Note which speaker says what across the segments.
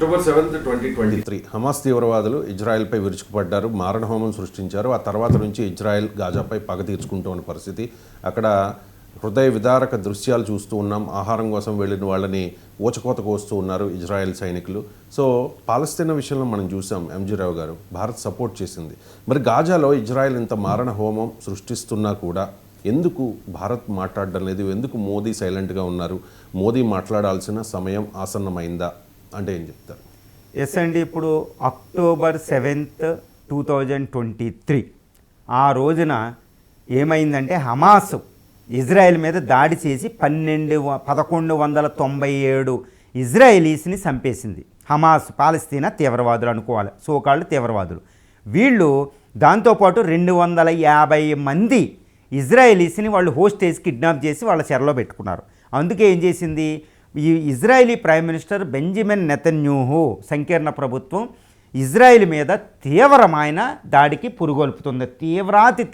Speaker 1: October 7, 2023 Hamas తీవ్రవాదులు ఇజ్రాయెల్పై విరుచుకుపడ్డారు, మారణహోమం సృష్టించారు. ఆ తర్వాత నుంచి ఇజ్రాయెల్ గాజాపై పగ తీర్చుకుంటూ ఉన్న పరిస్థితి. అక్కడ హృదయ విదారక దృశ్యాలు చూస్తూ ఉన్నాం. ఆహారం కోసం వెళ్ళిన వాళ్ళని ఊచకోత కోస్తూ ఉన్నారు ఇజ్రాయెల్ సైనికులు. సో పాలస్తీనా విషయంలో మనం చూసాం, ఎంజీ రావు గారు భారత్ సపోర్ట్ చేసింది. మరి గాజాలో ఇజ్రాయెల్ ఇంత మారణ హోమం సృష్టిస్తున్నా కూడా ఎందుకు భారత్ మాట్లాడడం లేదు? ఎందుకు మోదీ సైలెంట్గా ఉన్నారు? మోదీ మాట్లాడాల్సిన సమయం ఆసన్నమైందా అంటే ఏం చెప్తారు?
Speaker 2: ఎస్ అండి, ఇప్పుడు అక్టోబర్ 7, 2023 ఆ రోజున ఏమైందంటే హమాస్ ఇజ్రాయెల్ మీద దాడి చేసి 1197 ఇజ్రాయలీస్ని చంపేసింది. హమాస్ పాలస్తీనా తీవ్రవాదులు అనుకోవాలి, సోకాళ్ళు తీవ్రవాదులు. వీళ్ళు దాంతోపాటు 250 మంది ఇజ్రాయలీస్ని వాళ్ళు హోస్టేజ్ కిడ్నాప్ చేసి వాళ్ళ చెరలో పెట్టుకున్నారు. అందుకే ఏం చేసింది ఈ Israeli prime minister Benjamin Netanyahu సంకీర్ణ ప్రభుత్వం ఇజ్రాయెల్ మీద తీవ్రమైన దాడికి పురుగొల్పుతుంది.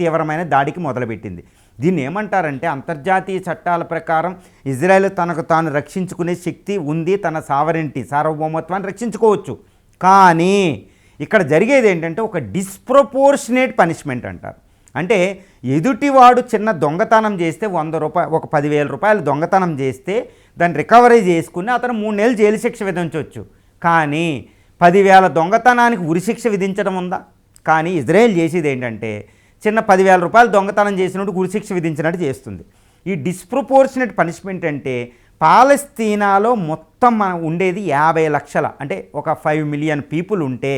Speaker 2: తీవ్రమైన దాడికి మొదలుపెట్టింది. దీన్ని ఏమంటారంటే అంతర్జాతీయ చట్టాల ప్రకారం ఇజ్రాయెల్ తనకు తాను రక్షించుకునే శక్తి ఉంది, తన సార్వభౌమత్వాన్ని రక్షించుకోవచ్చు. కానీ ఇక్కడ జరిగేది ఏంటంటే ఒక డిస్ప్రపోర్షనేట్ పనిష్మెంట్ అంటారు. అంటే ఎదుటివాడు చిన్న దొంగతనం చేస్తే 100 రూపాయలు, ఒక 10,000 రూపాయలు దొంగతనం చేస్తే దాన్ని రికవరీ చేసుకుని అతను 3 నెలలు జైలు శిక్ష విధించవచ్చు. కానీ 10,000 దొంగతనానికి ఉరిశిక్ష విధించడం ఉందా? కానీ ఇజ్రాయెల్ చేసేది ఏంటంటే చిన్న 10,000 రూపాయలు దొంగతనం చేసినట్టు ఉరిశిక్ష విధించినట్టు చేస్తుంది. ఈ డిస్ప్రపోర్షనేట్ పనిష్మెంట్ అంటే పాలస్తీనాలో మొత్తం ఉండేది 50 లక్షల, అంటే ఒక 5 మిలియన్ పీపుల్ ఉంటే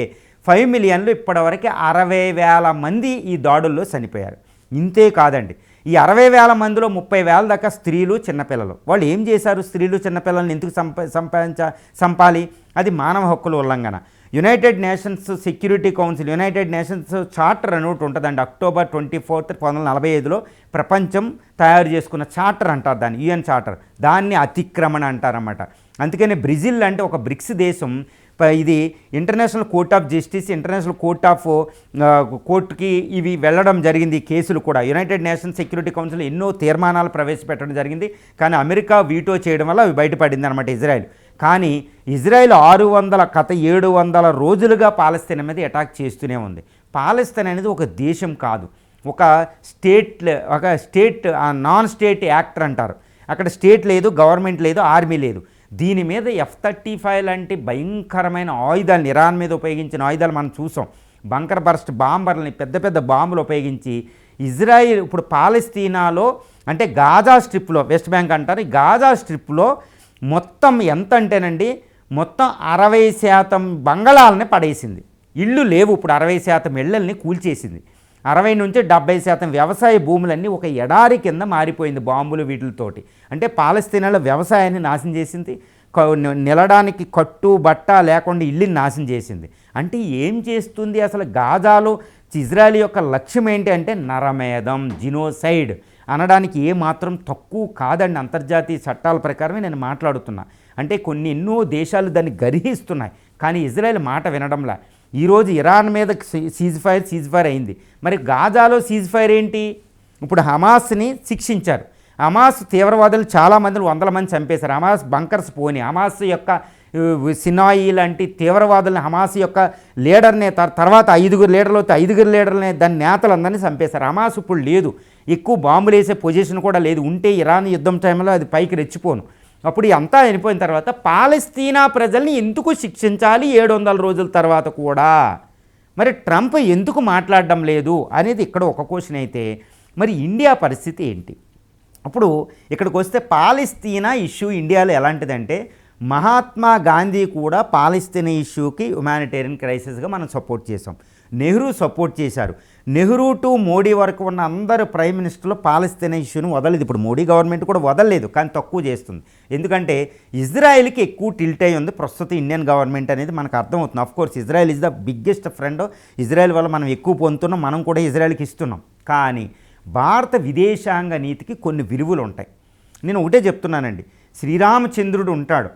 Speaker 2: 5 మిలియన్లు ఇప్పటివరకు 60,000 మంది ఈ దాడుల్లో చనిపోయారు. ఇంతే కాదండి, ఈ 60,000 మందిలో 30,000 దాకా స్త్రీలు, చిన్నపిల్లలు. వాళ్ళు ఏం చేశారు? స్త్రీలు చిన్నపిల్లల్ని ఎందుకు చంపాలి? అది మానవ హక్కుల ఉల్లంఘన. United nations security council, United nations charter అని ఒకటి ఉంటుందండి. అక్టోబర్ 24, 1945లో ప్రపంచం తయారు చేసుకున్న చార్టర్ అంటారు దాన్ని, యుఎన్ చార్టర్. దాన్ని అతిక్రమణ అంటారన్నమాట. అందుకని బ్రెజిల్ అంటే ఒక బ్రిక్స్ దేశం ఇది international court of justice, international కోర్టుకి ఇవి వెళ్ళడం జరిగింది. కేసులు కూడా యునైటెడ్ నేషన్స్ సెక్యూరిటీ కౌన్సిల్ ఎన్నో తీర్మానాలు ప్రవేశపెట్టడం జరిగింది. కానీ అమెరికా వీటో చేయడం వల్ల అవి బయటపడింది అనమాట ఇజ్రాయెల్. కానీ ఇజ్రాయెల్ 700 రోజులుగా పాలస్తీనా మీద అటాక్ చేస్తూనే ఉంది. పాలస్తీనా అనేది ఒక దేశం కాదు, ఒక స్టేట్ నాన్ స్టేట్ యాక్టర్ అంటారు. అక్కడ స్టేట్ లేదు, గవర్నమెంట్ లేదు, ఆర్మీ లేదు. దీని మీద F-35 లాంటి భయంకరమైన ఆయుధాలను, ఇరాన్ మీద ఉపయోగించిన ఆయుధాలు మనం చూసాం. బంకర్ బర్స్ట్ బాంబర్లని, పెద్ద పెద్ద బాంబులు ఉపయోగించి ఇజ్రాయిల్ ఇప్పుడు పాలస్తీనాలో అంటే గాజా స్ట్రిప్లో, వెస్ట్ బ్యాంక్ అంటారు, ఈ గాజా స్ట్రిప్లో మొత్తం ఎంత అంటేనండి మొత్తం 60% బంగళాలని పడేసింది. ఇళ్ళు లేవు, ఇప్పుడు 60% ఇళ్ళని కూల్చేసింది. 60 నుంచి 70% వ్యవసాయ భూములన్నీ ఒక ఎడారి కింద మారిపోయింది బాంబులు వీటితోటి. అంటే పాలస్తీనాలో వ్యవసాయాన్ని నాశనం చేసింది, నిలడానికి కట్టు బట్ట లేకుండా ఇల్లుని నాశనం చేసింది. అంటే ఏం చేస్తుంది అసలు గాజాలో? ఇజ్రాయెల్ యొక్క లక్ష్యం ఏంటి అంటే నరమేధం, జినోసైడ్ అనడానికి ఏమాత్రం తక్కువ కాదండి. అంతర్జాతీయ చట్టాల ప్రకారమే నేను మాట్లాడుతున్నా. అంటే ఎన్నో దేశాలు దాన్ని గర్హిస్తున్నాయి, కానీ ఇజ్రాయెల్ మాట వినడంలా. ఈరోజు ఇరాన్ మీద సీజ్ ఫైర్ అయింది. మరి గాజాలో సీజ్ ఫైర్ ఏంటి? ఇప్పుడు హమాస్ని శిక్షించారు. హమాస్ తీవ్రవాదులు చాలామందిని 100 మంది చంపేశారు. హమాస్ బంకర్స్ పోని, హమాస్ యొక్క సినాయి లాంటి తీవ్రవాదులని, హమాస్ యొక్క లీడర్ని, తర్వాత 5 లీడర్లని, దాని నేతలందరినీ చంపేశారు. హమాస్ ఇప్పుడు లేదు, ఎక్కువ బాంబులు వేసే పొజిషన్ కూడా లేదు. ఉంటే ఇరాన్ యుద్ధం టైంలో అది పైకి రెచ్చిపోను. అప్పుడు అంతా అయిపోయిన తర్వాత పాలస్తీనా ప్రజల్ని ఎందుకు శిక్షించాలి 700 రోజుల తర్వాత కూడా? మరి ట్రంప్ ఎందుకు మాట్లాడడం లేదు అనేది ఇక్కడ ఒక క్వశ్చన్ అయితే, మరి ఇండియా పరిస్థితి ఏంటి? అప్పుడు ఇక్కడికి వస్తే పాలస్తీనా ఇష్యూ ఇండియాలో ఎలాంటిదంటే, మహాత్మా గాంధీ కూడా పాలస్తీనా ఇష్యూకి హ్యుమానిటేరియన్ క్రైసిస్గా మనం సపోర్ట్ చేసాం. నెహ్రూ సపోర్ట్ చేశారు. నెహ్రూ టు మోడీ వరకు ఉన్న అందరు ప్రైమ్ మినిస్టర్లు పాలస్తీనా ఇష్యూని వదలలేదు. ఇప్పుడు మోడీ గవర్నమెంట్ కూడా వదలలేదు, కానీ తక్కువ చేస్తుంది. ఎందుకంటే ఇజ్రాయెల్కి ఎక్కువ టిల్ట్ అయి ఉంది ప్రస్తుత ఇండియన్ గవర్నమెంట్ అనేది మనకు అర్థమవుతుంది. Of course Israel is the biggest friend. Israel వల్ల మనం ఎక్కువ పొందుతున్నాం, మనం కూడా ఇజ్రాయెల్కి ఇస్తున్నాం. కానీ భారత విదేశాంగ నీతికి కొన్ని విలువలు ఉంటాయి. నేను ఒకటే చెప్తున్నానండి, శ్రీరామచంద్రుడు ఉంటాడు,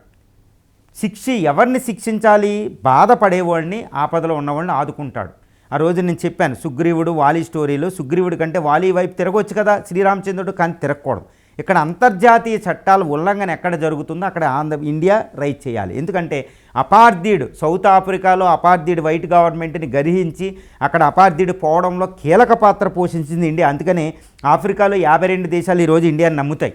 Speaker 2: ఎవరిని శిక్షించాలి? బాధపడేవాడిని, ఆపదలో ఉన్నవాడిని ఆదుకుంటాడు. ఆ రోజు నేను చెప్పాను సుగ్రీవుడు వాలి స్టోరీలో, సుగ్రీవుడి కంటే వాలి వైపు తిరగవచ్చు కదా శ్రీరామచంద్రుడు, కానీ తిరగకూడదు. ఇక్కడ అంతర్జాతీయ చట్టాల ఉల్లంఘన ఎక్కడ జరుగుతుందో అక్కడ ఇండియా రైట్ చేయాలి. ఎందుకంటే అపార్థీడ్ సౌత్ ఆఫ్రికాలో అపార్థీడ్ వైట్ గవర్నమెంట్ని గర్హించి అక్కడ అపార్థీడ్ పోవడంలో కీలక పాత్ర పోషించింది ఇండియా. అందుకనే ఆఫ్రికాలో 52 దేశాలు ఈరోజు ఇండియాని నమ్ముతాయి.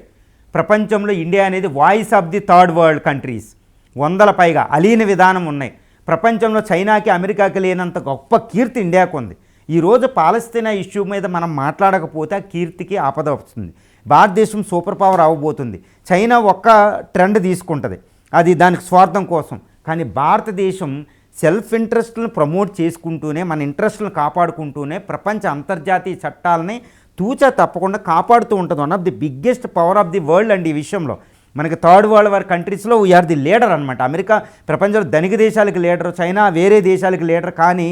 Speaker 2: ప్రపంచంలో ఇండియా అనేది voice of the third world countries, 100 పైగా అలీన విధానం ఉన్నాయి. ప్రపంచంలో చైనాకి అమెరికాకి లేనంత గొప్ప కీర్తి ఇండియాకు ఉంది. ఈరోజు పాలస్తీనా ఇష్యూ మీద మనం మాట్లాడకపోతే ఆ కీర్తికి ఆపద వస్తుంది. భారతదేశం సూపర్ పవర్ అవ్వబోతుంది. చైనా ఒక్క ట్రెండ్ తీసుకుంటుంది, అది దానికి స్వార్థం కోసం. కానీ భారతదేశం సెల్ఫ్ ఇంట్రెస్ట్లను ప్రమోట్ చేసుకుంటూనే మన ఇంట్రెస్ట్లను కాపాడుకుంటూనే ప్రపంచ అంతర్జాతీయ చట్టాలని తూచా తప్పకుండా కాపాడుతూ ఉంటుంది. One of the biggest power of the world అండి. ఈ విషయంలో మనకి థర్డ్ వరల్డ్ వార్ కంట్రీస్లో వీఆర్ ది లీడర్ అనమాట. అమెరికా ప్రపంచంలో ధనిక దేశాలకి లీడర్, చైనా వేరే దేశాలకి లీడర్. కానీ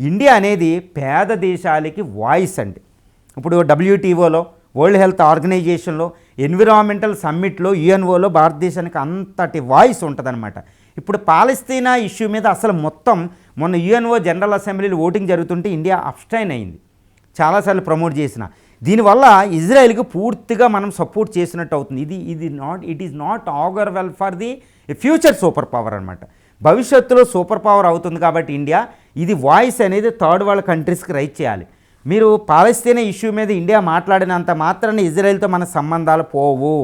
Speaker 2: ఇండియా అనేది పేద దేశాలకి వాయిస్ అండి. ఇప్పుడు WTOలో, వరల్డ్ హెల్త్ ఆర్గనైజేషన్లో, ఎన్విరాన్మెంటల్ సమ్మిట్లో, UNOలో భారతదేశానికి అంతటి వాయిస్ ఉంటుందన్నమాట. ఇప్పుడు పాలస్తీనా ఇష్యూ మీద అసలు మొన్న UNO జనరల్ అసెంబ్లీలో ఓటింగ్ జరుగుతుంటే ఇండియా అబ్స్టైన్ అయింది, చాలాసార్లు ప్రమోట్ చేసిన. దీనివల్ల ఇజ్రాయెల్కి పూర్తిగా మనం సపోర్ట్ చేసినట్టు అవుతుంది. It is not augur well for the future super power అనమాట. భవిష్యత్తులో సూపర్ పవర్ అవుతుంది కాబట్టి ఇండియా ఇది వాయిస్ అనేది థర్డ్ వరల్డ్ కంట్రీస్కి రైట్ చేయాలి. మీరు పాలస్తీనా ఇష్యూ మీద ఇండియా మాట్లాడినంత మాత్రాన ఇజ్రాయెల్తో మన సంబంధాలు పోవు.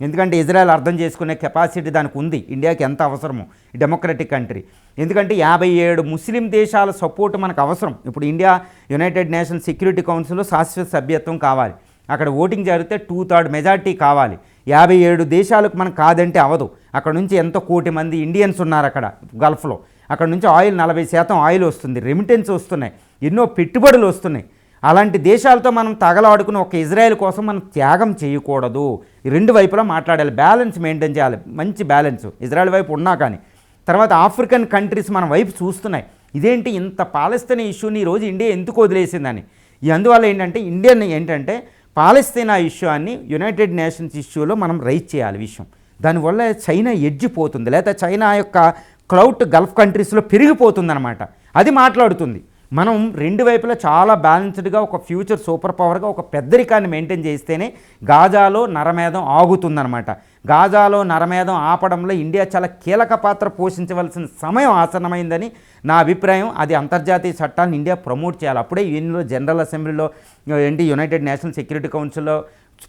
Speaker 2: ఎందుకంటే ఇజ్రాయెల్ అర్థం చేసుకునే కెపాసిటీ దానికి ఉంది, ఇండియాకి ఎంత అవసరమో డెమోక్రటిక్ కంట్రీ. ఎందుకంటే 57 ముస్లిం దేశాల సపోర్ట్ మనకు అవసరం. ఇప్పుడు ఇండియా యునైటెడ్ నేషన్స్ సెక్యూరిటీ కౌన్సిల్లో శాశ్వత సభ్యత్వం కావాలి. అక్కడ ఓటింగ్ జరిగితే 2/3 మెజార్టీ కావాలి. 57 దేశాలకు మనం కాదంటే అవదు. అక్కడ నుంచి ఎంతో కోటి మంది ఇండియన్స్ ఉన్నారు అక్కడ గల్ఫ్లో. అక్కడ నుంచి ఆయిల్ 40% ఆయిల్ వస్తుంది, రెమిటెన్స్ వస్తున్నాయి, ఎన్నో పెట్టుబడులు వస్తున్నాయి. అలాంటి దేశాలతో మనం తగలాడుకుని ఒక ఇజ్రాయెల్ కోసం మనం త్యాగం చేయకూడదు. ఈ రెండు వైపులా మాట్లాడాలి, బ్యాలెన్స్ మెయింటైన్ చేయాలి, మంచి బ్యాలెన్స్ ఇజ్రాయెల్ వైపు ఉన్నా. కానీ తర్వాత ఆఫ్రికన్ కంట్రీస్ మన వైపు చూస్తున్నాయి, ఇదేంటి ఇంత పాలస్తీనా ఇష్యూని ఈరోజు ఇండియా ఎందుకు వదిలేసిందని. అందువల్ల ఏంటంటే పాలస్తీనా ఇష్యూ అని యునైటెడ్ నేషన్స్ ఇష్యూలో మనం రైజ్ చేయాలి విషయం. దానివల్ల చైనా ఎడ్జిపోతుంది, లేకపోతే చైనా యొక్క క్లౌట్ గల్ఫ్ కంట్రీస్లో పెరిగిపోతుందన్నమాట. అది మాట్లాడుతుంది. మనం రెండు వైపులా చాలా బ్యాలెన్స్డ్గా ఒక ఫ్యూచర్ సూపర్ పవర్గా ఒక పెద్దరికాన్ని మెయింటైన్ చేస్తేనే గాజాలో నరమేధం ఆగుతుందన్నమాట. గాజాలో నరమేధం ఆపడంలో ఇండియా చాలా కీలక పాత్ర పోషించవలసిన సమయం ఆసన్నమైందని నా అభిప్రాయం. అది అంతర్జాతీయ చట్టాలను ఇండియా ప్రమోట్ చేయాలి. అప్పుడే యూఎన్లో జనరల్ అసెంబ్లీలో యునైటెడ్ నేషనల్ సెక్యూరిటీ కౌన్సిల్లో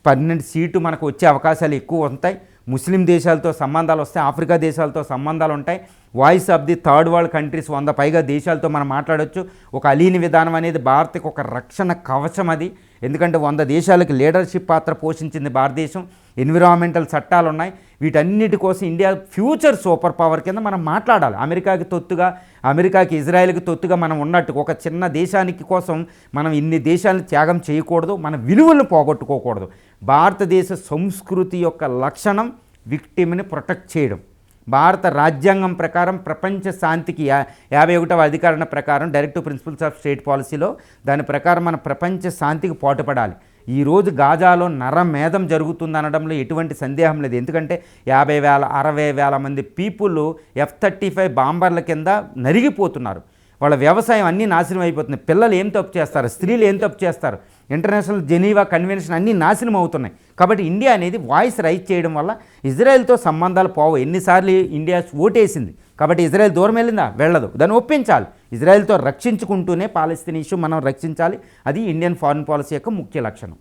Speaker 2: 12 సీటు మనకు వచ్చే అవకాశాలు ఎక్కువ ఉంటాయి. ముస్లిం దేశాలతో సంబంధాలు వస్తాయి, ఆఫ్రికా దేశాలతో సంబంధాలు ఉంటాయి. Voice of the third world countries 100 పైగా దేశాలతో మనం మాట్లాడవచ్చు. ఒక అలీని విధానం అనేది భారత్కి ఒక రక్షణ కవచం అది. ఎందుకంటే 100 దేశాలకు లీడర్షిప్ పాత్ర పోషించింది భారతదేశం. ఎన్విరాన్మెంటల్ చట్టాలు ఉన్నాయి. వీటన్నిటి కోసం ఇండియా ఫ్యూచర్ సూపర్ పవర్ కింద మనం మాట్లాడాలి. అమెరికాకి ఇజ్రాయెల్కి తొత్తుగా మనం ఉన్నట్టు ఒక చిన్న దేశానికి కోసం మనం ఇన్ని దేశాలను త్యాగం చేయకూడదు, మన విలువలను పోగొట్టుకోకూడదు. భారతదేశ సంస్కృతి యొక్క లక్షణం విక్టిమ్ని ప్రొటెక్ట్ చేయడం. భారత రాజ్యాంగం ప్రకారం ప్రపంచ శాంతికి 51వ అధికరణ ప్రకారం డైరెక్టివ్ ప్రిన్సిపల్స్ ఆఫ్ స్టేట్ పాలసీలో దాని ప్రకారం మన ప్రపంచ శాంతికి పాటుపడాలి. ఈరోజు గాజాలో నరమేధం జరుగుతుందనడంలో ఎటువంటి సందేహం లేదు. ఎందుకంటే 50,000 60,000 మంది పీపుల్ F-35 బాంబర్ల కింద నరిగిపోతున్నారు. వాళ్ళ వ్యవసాయం అన్నీ నాశనం అయిపోతుంది. పిల్లలు ఏం తప్పు చేస్తారు, స్త్రీలు ఏం తప్పు చేస్తారు, ఇంటర్నేషనల్ జెనీవా కన్వెన్షన్ అన్నీ నాశనం అవుతున్నాయి. కాబట్టి ఇండియా అనేది వాయిస్ రైజ్ చేయడం వల్ల ఇజ్రాయెల్తో సంబంధాలు పోవు. ఎన్నిసార్లు ఇండియా ఓటేసింది కాబట్టి ఇజ్రాయెల్ దూరం వెళ్ళిందా, వెళ్ళదు. దాన్ని ఒప్పించాలి. ఇజ్రాయెల్తో రక్షించుకుంటూనే పాలస్తీనా ఇష్యూ మనం రక్షించాలి. అది ఇండియన్ ఫారిన్ పాలసీ యొక్క ముఖ్య లక్షణం.